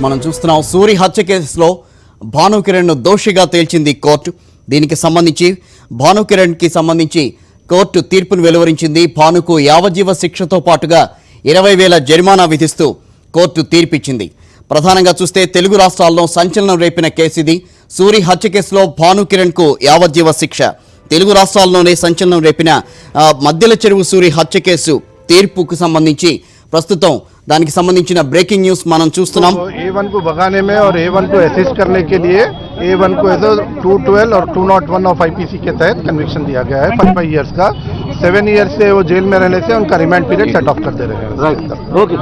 మనం చూస్తున్నాం సూరి హత్య కేసులో భానుకిరణ్ ను దోషిగా తేల్చింది కోర్టు. దీనికి సంబంధించి భానుకిరణ్ కి సంబంధించి కోర్టు తీర్పును వెలువరించింది. భానుకు యావజ్జీవ శిక్షతో పాటుగా 20,000 జరిమానా విధిస్తూ కోర్టు తీర్పిచ్చింది. ప్రధానంగా చూస్తే తెలుగు రాష్ట్రాల్లో సంచలనం రేపిన కేసు ఇది. సూరి హత్య కేసులో భానుకిరణ్ కు యావజ్జీవ శిక్ష. తెలుగు రాష్ట్రాల్లోనే సంచలనం రేపిన మద్దెల చెరువు సూరి హత్య కేసు తీర్పుకు సంబంధించి ప్రస్తుతం దానికి సంబంధించిన బ్रेकिंग न्यूज़ మనం చూస్తున్నాం. A1 को भगाने में और A1 को असिस्ट करने के लिए A1 को 212 और 201 ऑफ IPC के तहत कन्विक्शन दिया गया है 5 इयर्स का. 7 इयर्स से वो जेल में रहने से उनका रिमांड पीरियड सेट ऑफ कर दे रहे हैं. ओके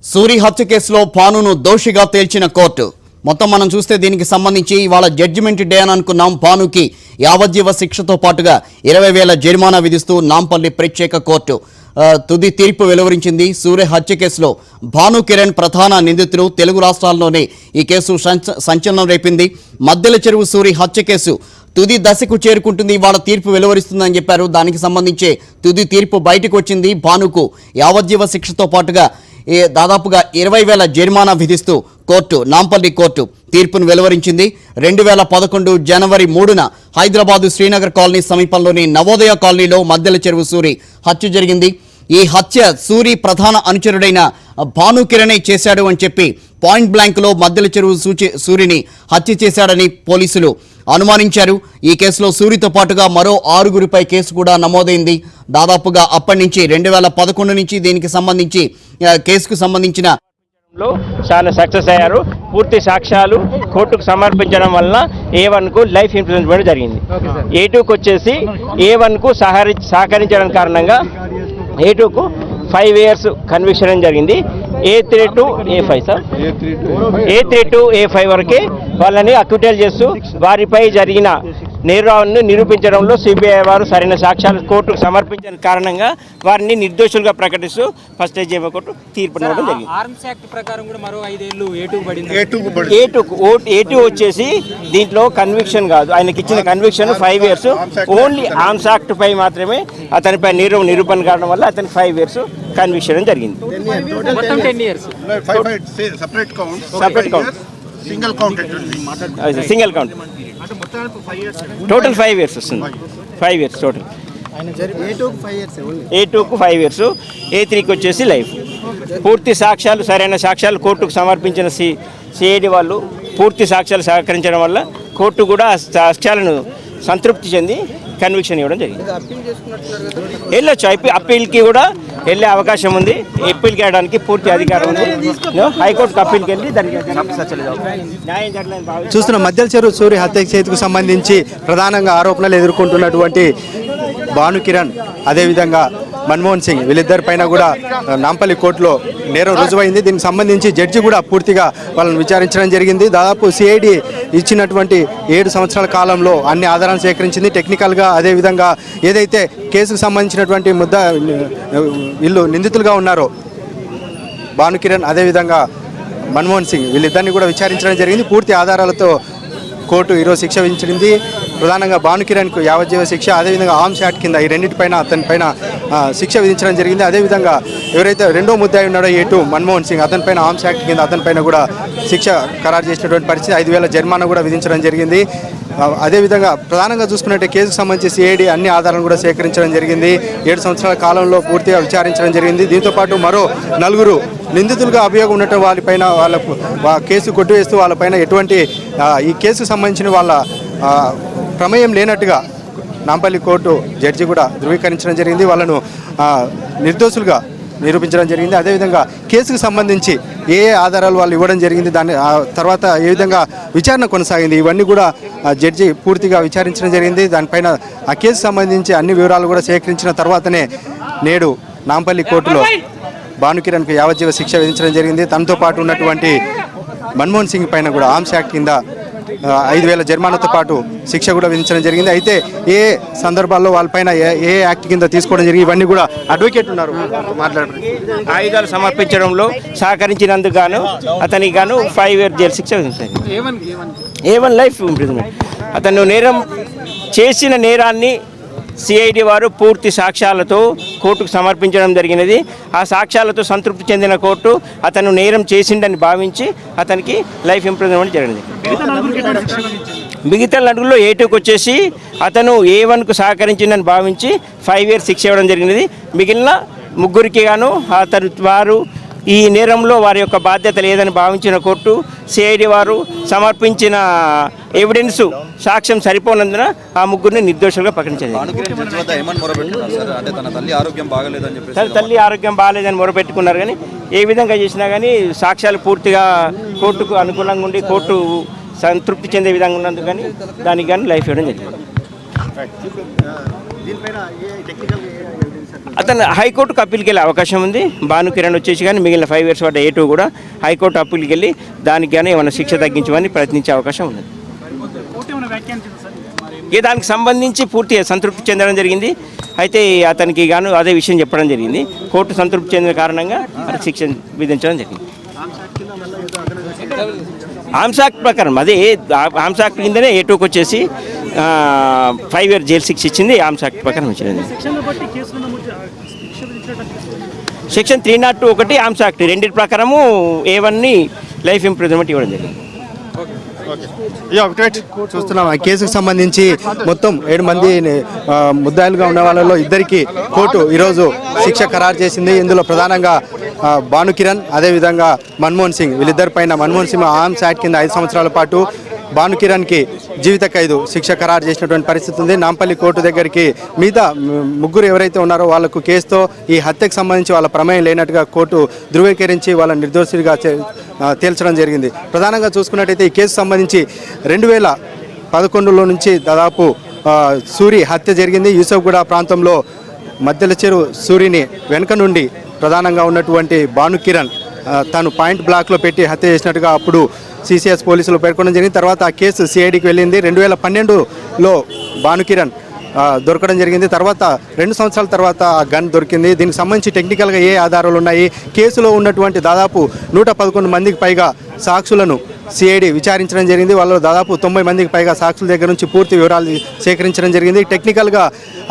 సూరి హత్య కేసులో భానును దోషిగా తేల్చిన కోర్టు. మొత్తం మనం చూస్తే దీనికి సంబంధించి ఇవాళ జడ్జిమెంట్ డే అని అనుకున్నాం. భానుకి యావజ్జీవ శిక్షతో పాటుగా 20,000 జరిమానా విధిస్తూ నాంపల్లి ప్రత్యేక కోర్టు తుది తీర్పు వెలువరించింది. సూరి హత్య కేసులో భానుకిరణ్ ప్రధాన నిందితులు. తెలుగు రాష్ట్రాల్లోనే ఈ కేసు సంచలనం రేపింది. మద్దెల చెరువు సూరి హత్య కేసు తుది దశకు చేరుకుంటుంది. ఇవాళ తీర్పు వెలువరిస్తుందని చెప్పారు. దానికి సంబంధించి తుది తీర్పు బయటకు వచ్చింది. భానుకు యావజ్జీవ శిక్షతో పాటుగా దాదాపుగా 20,000 జరిమానా విధిస్తూ కోర్టు నాంపల్లి కోర్టు తీర్పును వెలువరించింది. 2011 జనవరి 3న హైదరాబాదు శ్రీనగర్ కాలనీ సమీపంలోని నవోదయ కాలనీలో మద్దెల చెరువు సూరి హత్య జరిగింది. ఈ హత్య సూరి ప్రధాన అనుచరుడైన భానుకిరణే చేశాడు అని చెప్పి పాయింట్ బ్లాంక్ లో మద్దెల చెరువు సూరిని హత్య చేశాడని పోలీసులు అనుమానించారు. ఈ కేసులో సూరితో పాటుగా మరో 6గురిపై కేసు కూడా నమోదైంది. దాదాపుగా అప్పటి నుంచి 2011 నుంచి దీనికి సంబంధించి కేసుకు సంబంధించిన చాలా సక్సెస్ అయ్యారు. పూర్తి సాక్ష్యాలు కోర్టుకు సమర్పించడం వలన A1 కు లైఫ్ ఇంప్రిజన్మెంట్ జరిగింది. A2కు వచ్చేసి A1 కు సహకరించడం కారణంగా A2 కు 5 ఇయర్స్ కన్విక్షన్ జరిగింది. A3 to A5 sir A3 to A5 వరకే వాళ్ళని అక్విటల్ చేస్తూ వారిపై జరిగిన నేరాలను నిరూపించడంలో సిబిఐ వారు సరైన సాక్ష్యాలు కోర్టుకు సమర్పించిన కారణంగా వారిని నిర్దోషులుగా ప్రకటిస్తూ ఫస్ట్ స్టేజ్ కోర్టు తీర్పు ఇవ్వడం జరిగింది. ఆర్మ్స్ యాక్ట్ ప్రకారం కూడా మరో 5 ఏళ్లు A2 వచ్చేసి దీంట్లో కన్విక్షన్ కాదు, ఆయనకి ఇచ్చిన conviction 5 years only arms act పై మాత్రమే అతనిపై నిరూపణ కావడం వల్ల అతనికి 5 ఇయర్స్ కన్విక్షన్ జరిగింది. సింగిల్ కౌంట్ టోటల్ 5 ఇయర్స్ వస్తుంది. 5 ఇయర్స్ టోటల్. A2కు 5 ఇయర్స్, A3కి వచ్చేసి లైఫ్. పూర్తి సాక్ష్యాలు సరైన సాక్ష్యాలు కోర్టుకు సమర్పించిన సిఐడి వాళ్ళు పూర్తి సాక్ష్యాలు సహకరించడం వల్ల కోర్టు కూడా సాక్ష్యాలను సంతృప్తి చెంది కన్విక్షన్ ఇవ్వడం జరిగింది. వెళ్ళొచ్చు, అప్పీల్కి కూడా వెళ్ళే అవకాశం ఉంది. అప్పీల్కి వెళ్ళడానికి పూర్తి అధికారం ఉంది. హైకోర్టుకు అప్పీల్కి వెళ్ళి దానికి న్యాయం జరగలేదు. చూస్తున్న మద్దెల చెరువు సూరి హత్య కేసుకు సంబంధించి ప్రధానంగా ఆరోపణలు ఎదుర్కొంటున్నటువంటి భానుకిరణ్, అదేవిధంగా మన్మోహన్ సింగ్, వీళ్ళిద్దరి పైన కూడా నాంపల్లి కోర్టులో నేరం రుజువైంది. దీనికి సంబంధించి జడ్జి కూడా పూర్తిగా వాళ్ళని విచారించడం జరిగింది. దాదాపు సిఐడి ఇచ్చినటువంటి 7 సంవత్సరాల కాలంలో అన్ని ఆధారాలు సేకరించింది. టెక్నికల్గా అదేవిధంగా ఏదైతే కేసుకు సంబంధించినటువంటి వీళ్ళు నిందితులుగా ఉన్నారో భానుకిరణ్ అదేవిధంగా మన్మోహన్ సింగ్, వీళ్ళిద్దరిని కూడా విచారించడం జరిగింది. పూర్తి ఆధారాలతో కోర్టు ఈరోజు శిక్ష విధించింది. ప్రధానంగా భానుకిరణ్కు యావజ్జీవ శిక్ష, అదేవిధంగా ఆర్మ్స్ యాక్ట్ కింద ఈ రెండింటిపైన అతనిపైన శిక్ష విధించడం జరిగింది. అదేవిధంగా ఎవరైతే రెండో ముద్దాయి ఉన్నాడో A2 మన్మోహన్ సింగ్, అతనిపైన ఆర్మ్స్ యాక్ట్ కింద అతనిపైన కూడా శిక్ష ఖరారు చేసినటువంటి పరిస్థితి. 5,000 జరిమానా కూడా విధించడం జరిగింది. అదేవిధంగా ప్రధానంగా చూసుకున్నట్టే కేసుకు సంబంధించి సిఐడి అన్ని ఆధారాలను కూడా సేకరించడం జరిగింది. 7 సంవత్సరాల కాలంలో పూర్తిగా విచారించడం జరిగింది. దీంతోపాటు మరో 4 నిందితులుగా అభియోగం ఉండటం వారిపైన వాళ్ళకు కేసు కొట్టివేస్తూ వాళ్ళపైన ఎటువంటి ఈ కేసుకు సంబంధించిన వాళ్ళ ప్రమేయం లేనట్టుగా నాంపల్లి కోర్టు జడ్జి కూడా ధృవీకరించడం జరిగింది. వాళ్ళను నిర్దోషులుగా నిరూపించడం జరిగింది. అదేవిధంగా కేసుకు సంబంధించి ఏ ఆధారాలు వాళ్ళు ఇవ్వడం జరిగింది, దాని తర్వాత ఏ విధంగా విచారణ కొనసాగింది, ఇవన్నీ కూడా జడ్జి పూర్తిగా విచారించడం జరిగింది. దానిపైన ఆ కేసుకు సంబంధించి అన్ని వివరాలు కూడా సేకరించిన తర్వాతనే నేడు నాంపల్లి కోర్టులో భానుకిరణ్కు యావజ్జీవ శిక్ష విధించడం జరిగింది. తనతో పాటు ఉన్నటువంటి మన్మోహన్ సింగ్ పైన కూడా ఆర్మ్స్ యాక్ట్ కింద 5,000 జరిమానాతో పాటు శిక్ష కూడా విధించడం జరిగింది. అయితే ఏ సందర్భాల్లో వాళ్ళపైన ఏ యాక్ట్ కింద తీసుకోవడం జరిగింది ఇవన్నీ కూడా అడ్వకేట్ ఉన్నారు మాట్లాడారు. ఆయుధాలు సమర్పించడంలో సహకరించినందుకు గాను అతనికి గాను 5 years జైలు శిక్ష విధించారు. A1 life imprisonment. అతను చేసిన నేరాన్ని సిఐడి వారు పూర్తి సాక్ష్యాలతో కోర్టుకు సమర్పించడం జరిగినది. ఆ సాక్ష్యాలతో సంతృప్తి చెందిన కోర్టు అతను నేరం చేసిండని భావించి అతనికి లైఫ్ ఇంప్రిజన్మెంట్ జరిగింది. మిగతా నలుగురిలో A2కి వచ్చేసి అతను A1కు సహకరించిందని భావించి 5 years శిక్ష ఇవ్వడం జరిగినది. మిగిలిన ముగ్గురికి గాను వారు ఈ నేరంలో వారి యొక్క బాధ్యత లేదని భావించిన కోర్టు సిఐడి వారు సమర్పించిన ఎవిడెన్స్ సాక్ష్యం సరిపోనందున ఆ ముగ్గురిని నిర్దోషులుగా ప్రకటించారు. తల్లి ఆరోగ్యం బాగాలేదని మొరపెట్టుకున్నారు. కానీ ఏ విధంగా చేసినా కానీ సాక్ష్యాలు పూర్తిగా కోర్టుకు అనుకూలంగా ఉండి కోర్టు సంతృప్తి చెందే విధంగా ఉన్నందుకు కానీ దానికి కానీ లైఫ్ ఇవ్వడం జరిగింది. అతను హైకోర్టుకు అప్పీల్కి వెళ్ళే అవకాశం ఉంది. భానుకిరణ్ వచ్చేసి కానీ మిగిలిన 5 years పడ్డ A2 కూడా హైకోర్టు అప్పీల్కి వెళ్ళి దానికి కానీ ఏమైనా శిక్ష తగ్గించమని ప్రయత్నించే అవకాశం ఉంది. దానికి సంబంధించి పూర్తిగా సంతృప్తి చెందడం జరిగింది. అయితే అతనికి గాను అదే విషయం చెప్పడం జరిగింది. కోర్టు సంతృప్తి చెందిన కారణంగా అతనికి శిక్ష విధించడం జరిగింది. ఆర్మ్స్ యాక్ట్ ప్రకారం అదే ఆర్మ్స్ యాక్ట్ కిందనే A2కి వచ్చేసి 5 years జైలు శిక్ష ఇచ్చింది. ఆర్మ్స్ యాక్ట్ ప్రకారం ఇచ్చింది. సెక్షన్ 301 ఆర్మ్స్ యాక్ట్ రెండింటి ప్రకారము A1ని లైఫ్ ఇంప్రిజన్మెంట్ ఇవ్వడం జరిగింది. చూస్తున్నాం ఆ కేసుకు సంబంధించి మొత్తం 7 మంది ముద్దాయిలుగా ఉన్న వాళ్ళలో 2కి కోర్టు ఈరోజు శిక్ష ఖరారు చేసింది. ఇందులో ప్రధానంగా భానుకిరణ్ అదేవిధంగా మన్మోహన్ సింగ్ వీళ్ళిద్దరిపైన మన్మోహన్ సింగ్ ఆర్మ్స్ యాక్ట్ కింద 5 సంవత్సరాల పాటు భానుకిరణ్కి జీవిత ఖైదు శిక్ష ఖరారు చేసినటువంటి పరిస్థితి ఉంది. నాంపల్లి కోర్టు దగ్గరికి మిగతా ముగ్గురు ఎవరైతే ఉన్నారో వాళ్ళకు కేసుతో ఈ హత్యకు సంబంధించి వాళ్ళ ప్రమేయం లేనట్టుగా కోర్టు ధృవీకరించి వాళ్ళ నిర్దోషులుగా తేల్చడం జరిగింది. ప్రధానంగా చూసుకున్నట్టయితే ఈ కేసు సంబంధించి 2011లో నుంచి దాదాపు సూరి హత్య జరిగింది. యూసఫ్గూడ ప్రాంతంలో మధ్యల చెరువు సూరిని వెనుక నుండి ప్రధానంగా ఉన్నటువంటి భానుకిరణ్ తను పాయింట్ బ్లాక్లో పెట్టి హత్య చేసినట్టుగా అప్పుడు సిసిఎస్ పోలీసులు పేర్కొనడం జరిగింది. తర్వాత ఆ కేసు సిఐడికి వెళ్ళింది. 2012లో భానుకిరణ్ దొరకడం జరిగింది. తర్వాత 2 సంవత్సరాల తర్వాత ఆ గన్ దొరికింది. దీనికి సంబంధించి టెక్నికల్గా ఏ ఆధారాలు ఉన్నాయి, కేసులో ఉన్నటువంటి దాదాపు 111 మందికి పైగా సాక్షులను సిఐడి విచారించడం జరిగింది. వాళ్ళు దాదాపు 90 మందికి పైగా సాక్షుల దగ్గర నుంచి పూర్తి వివరాలు సేకరించడం జరిగింది. టెక్నికల్గా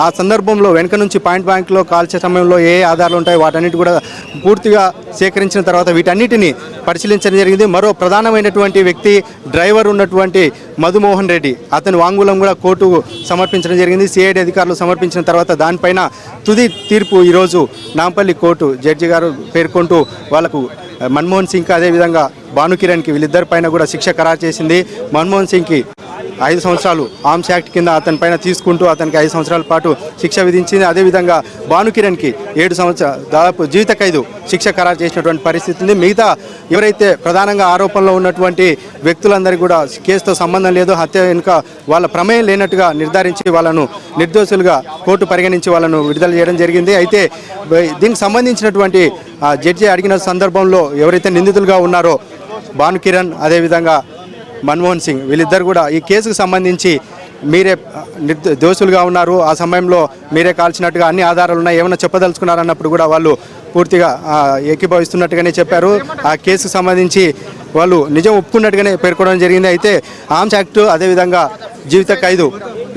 ఆ సందర్భంలో వెనుక నుంచి పాయింట్ బ్యాంక్లో కాల్చే సమయంలో ఏ ఆధారాలు ఉంటాయో వాటన్నిటి కూడా పూర్తిగా సేకరించిన తర్వాత వీటన్నిటిని పరిశీలించడం జరిగింది. మరో ప్రధానమైనటువంటి వ్యక్తి డ్రైవర్ ఉన్నటువంటి మధుమోహన్ రెడ్డి అతని వాంగ్మూలం కూడా కోర్టుకు సమర్పించడం జరిగింది. సిఐడి అధికారులు సమర్పించిన తర్వాత దానిపైన తుది తీర్పు ఈరోజు నాంపల్లి కోర్టు జడ్జి గారు పేర్కొంటూ వాళ్ళకు మన్మోహన్ సింగ్కి అదేవిధంగా భానుకిరణ్కి వీళ్ళిద్దరిపైన కూడా శిక్ష ఖరారు చేసింది. మన్మోహన్ సింగ్కి 5 సంవత్సరాలు ఆర్మ్స్ యాక్ట్ కింద అతని పైన తీసుకుంటూ అతనికి 5 సంవత్సరాల పాటు శిక్ష విధించింది. అదేవిధంగా భానుకిరణ్కి 7 సంవత్సరాలు దాదాపు జీవిత ఖైదు శిక్ష ఖరారు చేసినటువంటి పరిస్థితి ఉంది. మిగతా ఎవరైతే ప్రధానంగా ఆరోపణలో ఉన్నటువంటి వ్యక్తులందరికీ కూడా కేసుతో సంబంధం లేదు, హత్య వెనుక వాళ్ళ ప్రమేయం లేనట్టుగా నిర్ధారించి వాళ్ళను నిర్దోషులుగా కోర్టు పరిగణించి వాళ్ళను విడుదల చేయడం జరిగింది. అయితే దీనికి సంబంధించినటువంటి జడ్జి అడిగిన సందర్భంలో ఎవరైతే నిందితులుగా ఉన్నారో భానుకిరణ్ అదేవిధంగా మన్మోహన్ సింగ్ వీళ్ళిద్దరు కూడా ఈ కేసుకు సంబంధించి మీరే దోషులుగా ఉన్నారు, ఆ సమయంలో మీరే కాల్చినట్టుగా అన్ని ఆధారాలు ఉన్నాయి, ఏమైనా చెప్పదలుచుకున్నారన్నప్పుడు కూడా వాళ్ళు పూర్తిగా ఏకీభవిస్తున్నట్టుగానే చెప్పారు. ఆ కేసుకు సంబంధించి వాళ్ళు నిజం ఒప్పుకున్నట్టుగానే పేర్కొనడం జరిగింది. అయితే ఆర్మ్స్ యాక్ట్ అదేవిధంగా జీవిత ఖైదు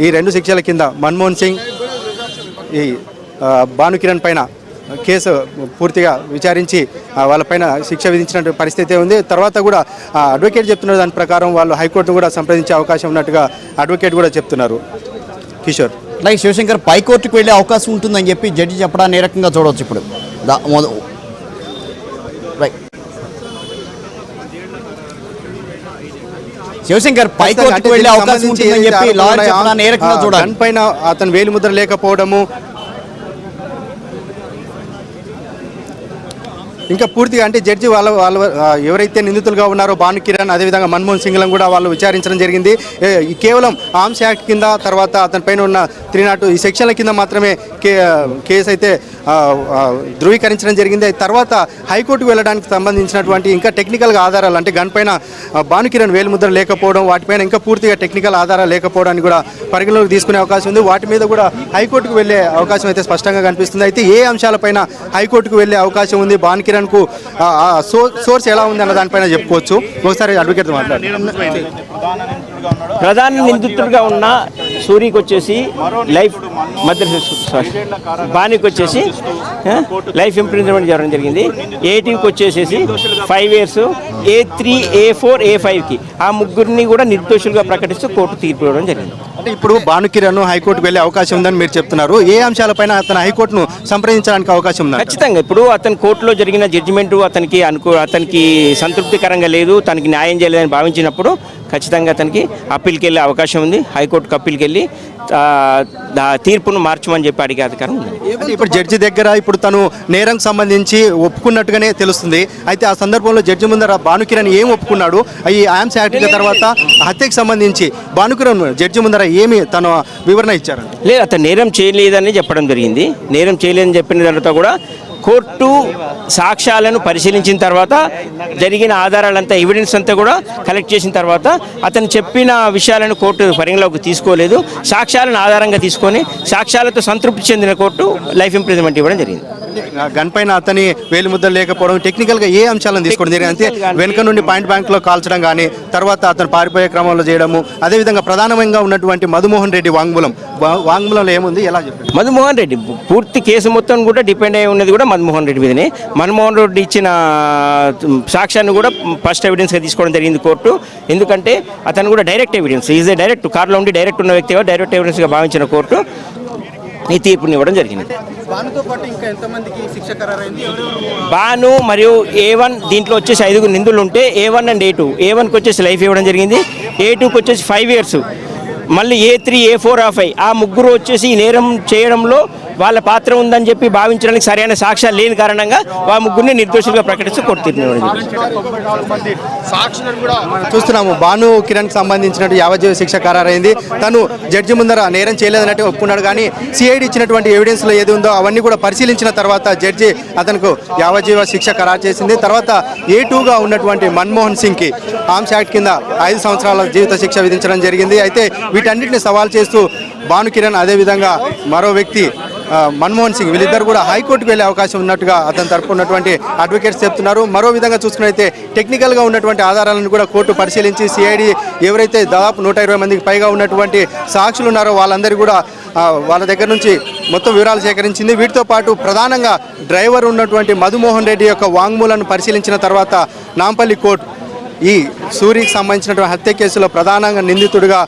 ఈ 2 శిక్షల కింద మన్మోహన్ సింగ్ ఈ భానుకిరణ్ పైన కేసు పూర్తిగా విచారించి వాళ్ళపైన శిక్ష విధించిన పరిస్థితి ఉంది. తర్వాత కూడా అడ్వకేట్ చెప్తున్న దాని ప్రకారం వాళ్ళు హైకోర్టును కూడా సంప్రదించే అవకాశం ఉన్నట్టుగా అడ్వకేట్ కూడా చెప్తున్నారు. కిషోర్ లైక్ శివశంకర్ పై కోర్టుకు వెళ్ళే అవకాశం ఉంటుందని చెప్పి జడ్జి చెప్పడాన్ని ఏ రకంగా చూడవచ్చు ఇప్పుడు శివశంకర్ పై కోర్టుకు వెళ్ళే అవకాశం ఉంటుందని చెప్పి లాయర్ చెప్పడాన్ని ఏ రకంగా చూడాలి? గన్ పైన అతను వేలిముద్ర లేకపోవడము ఇంకా పూర్తిగా అంటే జడ్జి వాళ్ళ ఎవరైతే నిందితులుగా ఉన్నారో భానుకిరణ్ అదేవిధంగా మన్మోహన్ సింగ్లను కూడా వాళ్ళు విచారించడం జరిగింది. కేవలం ఆర్మ్స్ యాక్ట్ కింద తర్వాత అతని పైన ఉన్న 302 ఈ సెక్షన్ల కింద మాత్రమే కేసు అయితే ధృవీకరించడం జరిగింది. తర్వాత హైకోర్టుకు వెళ్ళడానికి సంబంధించినటువంటి ఇంకా టెక్నికల్గా ఆధారాలు అంటే గన్ పైన భానుకిరణ్ వేలిముద్ర లేకపోవడం, వాటిపైన ఇంకా పూర్తిగా టెక్నికల్ ఆధారాలు లేకపోవడానికి కూడా పరిగణలోకి తీసుకునే అవకాశం ఉంది. వాటి మీద కూడా హైకోర్టుకు వెళ్ళే అవకాశం అయితే స్పష్టంగా కనిపిస్తుంది. అయితే ఏ అంశాలపైన హైకోర్టుకు వెళ్ళే అవకాశం ఉంది, భానుకిరణ్కు సోర్స్ ఎలా ఉంది అన్న దానిపైన చెప్పుకోవచ్చు. ఒకసారి అడ్వకేట్ మాట్లాడారు. ప్రధాన నిందితుడిగా ఉన్న సూరికి వచ్చేసి లైఫ్ బానికి వచ్చేసి లైఫ్ ఇంప్రిజన్మెంట్ జరగడం జరిగింది. ఏటీకి వచ్చేసేసి 5 years, A3, A4, A5కి ఆ ముగ్గురిని కూడా నిర్దోషులుగా ప్రకటిస్తూ కోర్టు తీర్పు ఇవ్వడం జరిగింది. అంటే ఇప్పుడు భానుకిరణ్ హైకోర్టుకు వెళ్ళే అవకాశం ఉందని మీరు చెప్తున్నారు. ఏ అంశాలపైన అతను హైకోర్టును సంప్రదించడానికి అవకాశం ఉంది? ఖచ్చితంగా ఇప్పుడు అతని కోర్టులో జరిగిన జడ్జిమెంటు అతనికి సంతృప్తికరంగా లేదు, తనకి న్యాయం చేయలేదని భావించినప్పుడు ఖచ్చితంగా అతనికి అప్పీల్కి వెళ్ళే అవకాశం ఉంది. హైకోర్టుకు అప్పీల్కి వెళ్ళి తీర్పును మార్చమని చెప్పి అడిగే అధికారం ఉంది. ఇప్పుడు జడ్జి దగ్గర ఇప్పుడు తను నేరం సంబంధించి ఒప్పుకున్నట్టుగానే తెలుస్తుంది. అయితే ఆ సందర్భంలో జడ్జి ముందర భానుకిరణ్ ఏం ఒప్పుకున్నాడు, ఈ ఆర్మ్స్ యాక్ట్ తర్వాత హత్యకు సంబంధించి భానుకిరణ్ జడ్జి ముందర ఏమి తను వివరణ ఇచ్చారు? లేదు, అతను నేరం చేయలేదని చెప్పడం జరిగింది. నేరం చేయలేదని చెప్పిన తర్వాత కూడా కోర్టు సాక్ష్యాలను పరిశీలించిన తర్వాత జరిగిన ఆధారాలంతా ఎవిడెన్స్ అంతా కూడా కలెక్ట్ చేసిన తర్వాత అతను చెప్పిన విషయాలను కోర్టు పరిగణలోకి తీసుకోలేదు. సాక్ష్యాలను ఆధారంగా తీసుకొని సాక్ష్యాలతో సంతృప్తి చెందిన కోర్టు లైఫ్ ఇంప్రిజన్మెంట్ ఇవ్వడం జరిగింది. గన్ పైన అతని వేలిముద్ర లేకపోవడం, టెక్నికల్గా ఏ అంశాలను తీసుకోవడం జరిగింది? అంటే వెనుక నుండి పాయింట్ బ్యాంక్లో కాల్చడం కానీ, తర్వాత అతను పారిపోయే క్రమంలో చేయడము, అదేవిధంగా ప్రధానంగా ఉన్నటువంటి మధుమోహన్ రెడ్డి వాంగ్మూలంలో ఏముంది, ఎలా చెప్పారు? మధుమోహన్ రెడ్డి పూర్తి కేసు మొత్తం కూడా డిపెండ్ అయి ఉన్నది కూడా మధుమోహన్ రెడ్డి మీదనే. మన్మోహన్ రెడ్డి ఇచ్చిన సాక్ష్యాన్ని కూడా ఫస్ట్ ఎవిడెన్స్గా తీసుకోవడం జరిగింది కోర్టు. ఎందుకంటే అతను కూడా direct evidence, is a direct కార్లో ఉండి డైరెక్ట్ ఉన్న వ్యక్తిగా డైరెక్ట్ ఎవిడెన్స్గా భావించిన కోర్టు ఈ తీర్పుని ఇవ్వడం జరిగింది. బాను మరియు A1 దీంట్లో వచ్చేసి 5 నిందులు ఉంటే A1 అండ్ A2. A1కి వచ్చేసి లైఫ్ ఇవ్వడం జరిగింది. A2కి వచ్చేసి 5 years. మళ్ళీ A3, A4, A5 ఆ ముగ్గురు వచ్చేసి ఈ నేరం చేయడంలో వాళ్ళ పాత్ర ఉందని చెప్పి భావించడానికి సరైన సాక్ష్యాలు లేని కారణంగా ఆ ముగ్గురిని నిర్దోషులుగా ప్రకటిస్తూ కోర్టు తీర్పు ఇవ్వడం జరిగింది. చూస్తున్నాము భాను కిరణ్కి సంబంధించినట్టు యావజ్జీవ శిక్ష ఖరారైంది. తను జడ్జి ముందర నేరం చేయలేదన్నట్టు ఒప్పుకున్నాడు. కానీ సిఐడి ఇచ్చినటువంటి ఎవిడెన్స్లో ఏది ఉందో అవన్నీ కూడా పరిశీలించిన తర్వాత జడ్జి అతనికి యావజ్జీవ శిక్ష ఖరారు చేసింది. తర్వాత A2గా ఉన్నటువంటి మన్మోహన్ సింగ్కి ఆర్మ్స్ యాక్ట్ కింద 5 సంవత్సరాల జీవిత శిక్ష విధించడం జరిగింది. అయితే వీటన్నిటిని సవాల్ చేస్తూ భాను కిరణ్ అదేవిధంగా మరో వ్యక్తి మన్మోహన్ సింగ్ వీళ్ళిద్దరు కూడా హైకోర్టుకు వెళ్ళే అవకాశం ఉన్నట్టుగా అతని తరపు ఉన్నటువంటి అడ్వకేట్స్ చెప్తున్నారు. మరో విధంగా చూసుకున్నైతే టెక్నికల్గా ఉన్నటువంటి ఆధారాలను కూడా కోర్టు పరిశీలించి సిఐడి ఎవరైతే దాదాపు 120 మందికి పైగా ఉన్నటువంటి సాక్షులు ఉన్నారో వాళ్ళందరూ కూడా వాళ్ళ దగ్గర నుంచి మొత్తం వివరాలు సేకరించింది. వీటితో పాటు ప్రధానంగా డ్రైవర్ ఉన్నటువంటి మధుమోహన్ రెడ్డి యొక్క వాంగ్మూలను పరిశీలించిన తర్వాత నాంపల్లి కోర్టు ఈ సూరికి సంబంధించినటువంటి హత్య కేసులో ప్రధానంగా నిందితుడిగా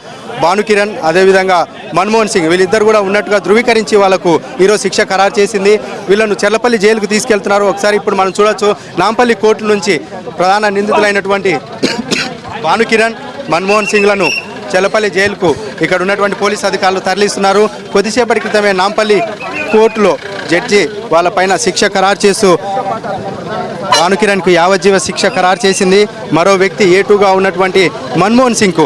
భానుకిరణ్ అదేవిధంగా మన్మోహన్ సింగ్ వీళ్ళిద్దరు కూడా ఉన్నట్టుగా ధృవీకరించి వాళ్ళకు ఈరోజు శిక్ష ఖరారు చేసింది. వీళ్ళను చెర్లపల్లి జైలుకు తీసుకెళ్తున్నారు. ఒకసారి ఇప్పుడు మనం చూడొచ్చు నాంపల్లి కోర్టు నుంచి ప్రధాన నిందితులైనటువంటి భానుకిరణ్ మన్మోహన్ సింగ్లను చెర్లపల్లి జైలుకు ఇక్కడ ఉన్నటువంటి పోలీసు అధికారులు తరలిస్తున్నారు. కొద్దిసేపటి క్రితమే నాంపల్లి కోర్టులో జడ్జి వాళ్ళపైన శిక్ష ఖరారు చేస్తూ భానుకిరణ్కు యావజ్జీవ శిక్ష ఖరారు చేసింది. మరో వ్యక్తి A2గా ఉన్నటువంటి మన్మోహన్ సింగ్కు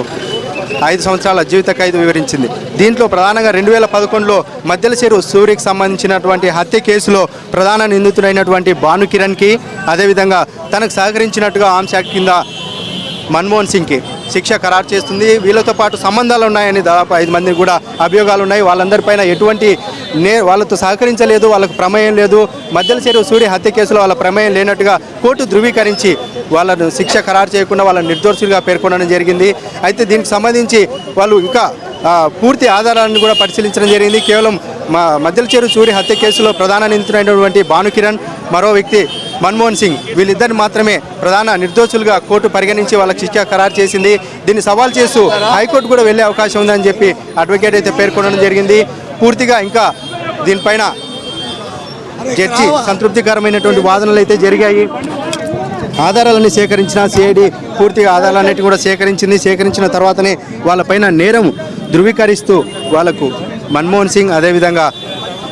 5 సంవత్సరాల జీవిత ఖైదు వివరించింది. దీంట్లో ప్రధానంగా 2011లో మధ్యల చెరువు సూరికి సంబంధించినటువంటి హత్య కేసులో ప్రధాన నిందితుడైనటువంటి భానుకిరణ్కి అదేవిధంగా తనకు సహకరించినట్టుగా ఆర్మ్స్ యాక్ట్ కింద మన్మోహన్ సింగ్కి శిక్ష ఖరారు చేస్తుంది. వీళ్ళతో పాటు సంబంధాలు ఉన్నాయని దాదాపు 5 మందికి కూడా అభియోగాలు ఉన్నాయి. వాళ్ళందరిపైన ఎటువంటి వాళ్ళతో సహకరించలేదు, వాళ్ళకు ప్రమేయం లేదు. మధ్యల చెరువు సూరి హత్య కేసులో వాళ్ళ ప్రమేయం లేనట్టుగా కోర్టు ధృవీకరించి వాళ్ళను శిక్ష ఖరారు చేయకుండా వాళ్ళని నిర్దోషులుగా పేర్కొనడం జరిగింది. అయితే దీనికి సంబంధించి వాళ్ళు ఇంకా పూర్తి ఆధారాలను కూడా పరిశీలించడం జరిగింది. కేవలం మధ్యల చెరువు సూరి హత్య కేసులో ప్రధాన నిందితుడైనటువంటి భానుకిరణ్ మరో వ్యక్తి మన్మోహన్ సింగ్ వీళ్ళిద్దరిని మాత్రమే ప్రధాన నిర్దోషులుగా కోర్టు పరిగణించి వాళ్ళకి శిక్ష ఖరారు చేసింది. దీన్ని సవాల్ చేస్తూ హైకోర్టు కూడా వెళ్ళే అవకాశం ఉందని చెప్పి అడ్వకేట్ అయితే పేర్కొనడం జరిగింది. పూర్తిగా ఇంకా దీనిపైన జడ్జి సంతృప్తికరమైనటువంటి వాదనలు అయితే జరిగాయి. ఆధారాలన్నీ సేకరించిన సిఐడి పూర్తిగా ఆధారాలన్నిటి కూడా సేకరించిన తర్వాతనే వాళ్ళపైన నేరం ధృవీకరిస్తూ వాళ్లకు మన్మోహన్ సింగ్ అదేవిధంగా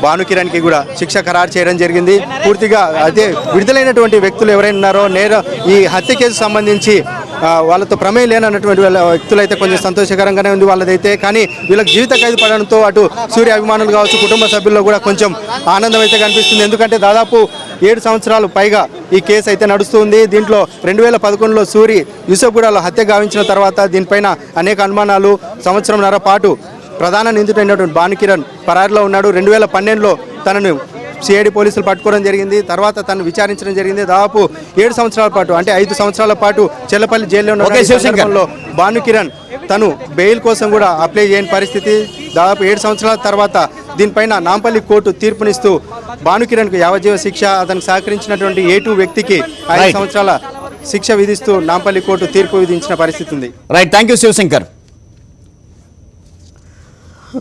భానుకిరణ్కి కూడా శిక్ష ఖరారు చేయడం జరిగింది. పూర్తిగా అదే విడుదలైనటువంటి వ్యక్తులు ఎవరైనా ఉన్నారో ఈ హత్య కేసు సంబంధించి వాళ్ళతో ప్రమేయం లేనటువంటి వ్యక్తులు అయితే కొంచెం సంతోషకరంగానే ఉంది వాళ్ళదైతే. కానీ వీళ్ళకి జీవిత ఖైదు పడడంతో అటు సూర్య అభిమానులు కావచ్చు, కుటుంబ సభ్యుల్లో కూడా కొంచెం ఆనందం అయితే కనిపిస్తుంది. ఎందుకంటే దాదాపు 7 సంవత్సరాలు పైగా ఈ కేసు అయితే నడుస్తుంది. దీంట్లో 2011లో సూరి యూసఫ్గూడలో హత్య గావించిన తర్వాత దీనిపైన అనేక అనుమానాలు, సంవత్సరంన్నర పాటు ప్రధాన నిందితుడైనటువంటి భానుకిరణ్ పరారిలో ఉన్నాడు. 2012లో తనను సిఐడి పోలీసులు పట్టుకోవడం జరిగింది. తర్వాత తను విచారించడం జరిగింది. దాదాపు 7 సంవత్సరాల పాటు, అంటే 5 సంవత్సరాల పాటు చెల్లపల్లి జైల్లో ఉన్న సందర్భంలో భానుకిరణ్ తను బెయిల్ కోసం కూడా అప్లై చేయని పరిస్థితి. దాదాపు 7 సంవత్సరాల తర్వాత దీనిపైన నాంపల్లి కోర్టు తీర్పునిస్తూ భానుకిరణ్కు యావజ్జీవ శిక్ష, అతనికి సహకరించినటువంటి A2 వ్యక్తికి 5 సంవత్సరాల శిక్ష విధిస్తూ నాంపల్లి కోర్టు తీర్పు విధించిన పరిస్థితి ఉంది. Right, thank you Shivshankar.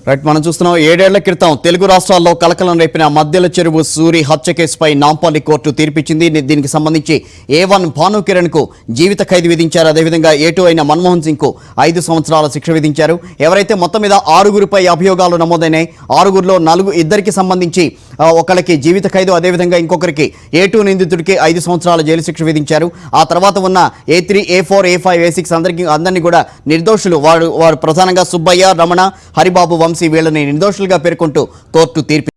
Right, మనం చూస్తున్నాం 7 ఏళ్ల క్రితం తెలుగు రాష్ట్రాల్లో కలకలం రేపిన మద్దెల చెరువు సూరి హత్య కేసుపై నాంపల్లి కోర్టు తీర్పిచ్చింది. దీనికి సంబంధించి A1 భానుకిరణ్ కు జీవిత ఖైదు విధించారు. అదేవిధంగా A2 అయిన మన్మోహన్ సింగ్ కు 5 సంవత్సరాల శిక్ష విధించారు. ఎవరైతే మొత్తం మీద 6గురిపై అభియోగాలు నమోదైనాయి, 6గురిలో 2 సంబంధించి ఒకరికి జీవిత ఖైదు, అదేవిధంగా ఇంకొకరికి A2 నిందితుడికి 5 సంవత్సరాల జైలు శిక్ష విధించారు. ఆ తర్వాత ఉన్న A3, A4, A5, A6 అందరినీ కూడా నిర్దోషులు, వారు ప్రధానంగా సుబ్బయ్య, రమణ, హరిబాబు, వంశీ వీళ్ళని నిర్దోషులుగా పేర్కొంటూ కోర్టు తీర్పు